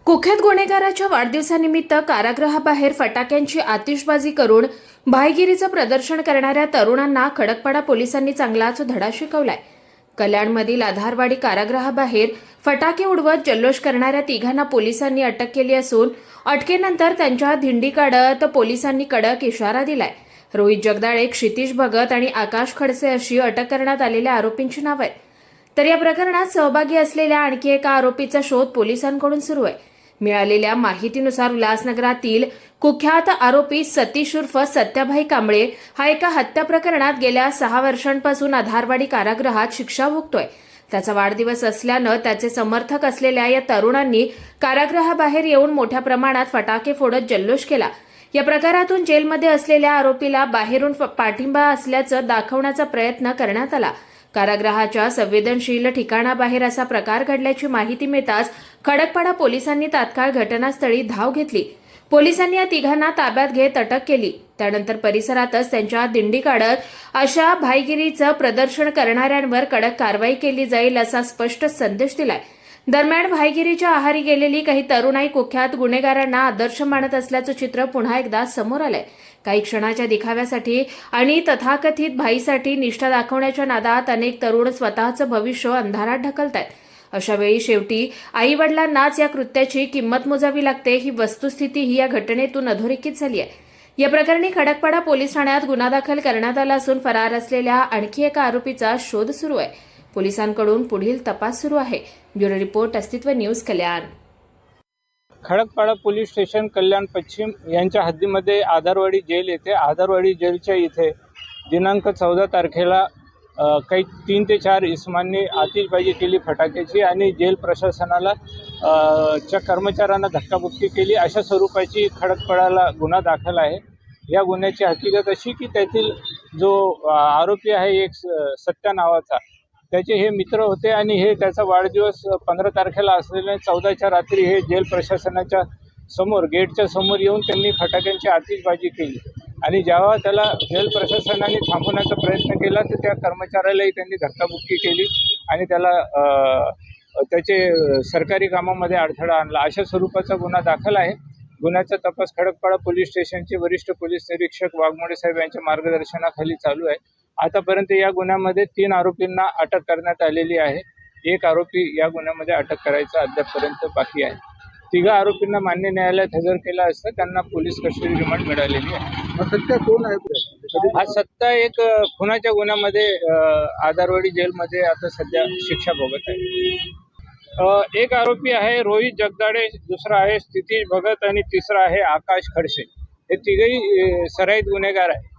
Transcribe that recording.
कुख्यात गुन्हेगाराच्या वाढदिवसानिमित्त कारागृहाबाहेर फटाक्यांची आतिषबाजी करून भाईगिरीचं प्रदर्शन करणाऱ्या तरुणांना खडकपाडा पोलिसांनी चांगलाच धडा शिकवलाय। कल्याणमधील आधारवाडी कारागृहाबाहेर फटाके उडवत जल्लोष करणाऱ्या तिघांना पोलिसांनी अटक केली असून अटकेनंतर त्यांच्या धिंडी काढत पोलिसांनी कडक इशारा दिलाय। रोहित जगदाळे, क्षितिज भगत आणि आकाश खडसे अशी अटक करण्यात आलेल्या आरोपींची नावं आहेत। तर या प्रकरणात सहभागी असलेल्या आणखी एका आरोपीचा शोध पोलिसांकडून सुरू आहे। मिळालेल्या माहितीनुसार उल्हासनगरातील कुख्यात आरोपी सतीश उर्फ सत्याभाई कांबळे हा एका हत्या प्रकरणात गेल्या 6 वर्षांपासून आधारवाडी कारागृहात शिक्षा भोगतोय। त्याचा वाढदिवस असल्यानं त्याचे समर्थक असलेल्या या तरुणांनी कारागृहाबाहेर येऊन मोठ्या प्रमाणात फटाके फोडत जल्लोष केला। या प्रकारातून जेलमध्ये असलेल्या आरोपीला बाहेरून पाठिंबा असल्याचं दाखवण्याचा प्रयत्न करण्यात आला। कारागृहाच्या संवेदनशील ठिकाणाबाहेर असा प्रकार घडल्याची माहिती मिळताच खडकपाडा पोलिसांनी तात्काळ घटनास्थळी धाव घेतली। पोलिसांनी या तिघांना ताब्यात घेत अटक केली। त्यानंतर परिसरातच त्यांच्या दिंडी काढत अशा भाईगिरीचं प्रदर्शन करणाऱ्यांवर कडक कारवाई केली जाईल असा स्पष्ट संदेश दिलाय। दरम्यान भाईगिरीच्या आहारी गेलेली काही तरुणाई कुख्यात गुन्हेगारांना आदर्श मानत असल्याचं चित्र पुन्हा एकदा समोर आलंय। काही क्षणाच्या दिखाव्यासाठी आणि तथाकथित भाईसाठी निष्ठा दाखवण्याच्या नादात अनेक तरुण स्वतःचं भविष्य अंधारात ढकलतायत। अशा वेळी शेवटी आई वडिलांनाच या कृत्याची किंमत मोजावी लागते, ही वस्तुस्थिती ही या घटनेतून अधोरेखित झाली आहे। या प्रकरणी खडकपाडा पोलीस ठाण्यात गुन्हा दाखल करण्यात आला असून फरार असलेल्या आणखी एका आरोपीचा शोध सुरू आहे। पोलिसांकडून पुढील तपास सुरू आहे। ब्युरो रिपोर्ट, अस्तित्व न्यूज, कल्याण। खडकपाडा पोलीस स्टेशन कल्याण पश्चिम यांच्या हद्दीमध्ये आधारवाडी जेल येथे आधारवाडी जेलच्या इथे दिनांक 14 तारखेला काही 3 ते 4 इसमांनी आतिषबाजी केली फटाक्याची आणि जेल प्रशासनाला च्या कर्मचाऱ्यांना धक्काबुक्की केली। अशा स्वरूपाची खडकपाडाला गुन्हा दाखल आहे। या गुन्ह्याची हकीकत अशी की त्यातील जो आरोपी आहे एक सत्या नावाचा, त्याचे हे मित्र होते आणि हे त्याचा वाढदिवस 15 तारखेला असलेल्या 14च्या रात्री हे जेल प्रशासनाच्या समोर गेटच्या समोर येऊन त्यांनी फटाक्यांची आतिषबाजी केली आणि जेव्हा त्याला जेल प्रशासनाने थांबवण्याचा प्रयत्न केला तर त्या कर्मचाऱ्यालाही त्यांनी धक्काबुक्की केली आणि त्याला त्याचे सरकारी कामामध्ये अडथळा आणला। अशा स्वरूपाचा गुन्हा दाखल आहे। गुन्ह्याचा तपास खडकपाडा पोलीस स्टेशनचे वरिष्ठ पोलीस निरीक्षक वाघमोडे साहेब यांच्या मार्गदर्शनाखाली चालू आहे। आतापर्यंत या गुन्ह्यामध्ये 3 आरोपींना अटक करण्यात आलेली आहे। एक आरोपी या गुन्ह्यामध्ये अटक करायचा अद्यापपर्यंत बाकी आहे। 3 आरोपींना मान्य न्यायालयात हजर केला असता त्यांना पोलीस कस्टडी रिमांड मिळालेली आहे। सत्या कोण आहे? हा सत्ता एक खुनाच्या गुन्ह्यामध्ये आधारवाडी जेलमध्ये आता सध्या शिक्षा भोगत आहे। एक आरोपी आहे रोहित जगदाळे, दुसरा आहे क्षितिज भगत आणि तिसरा आहे आकाश खडसे। हे तिघही सराईत गुन्हेगार आहे।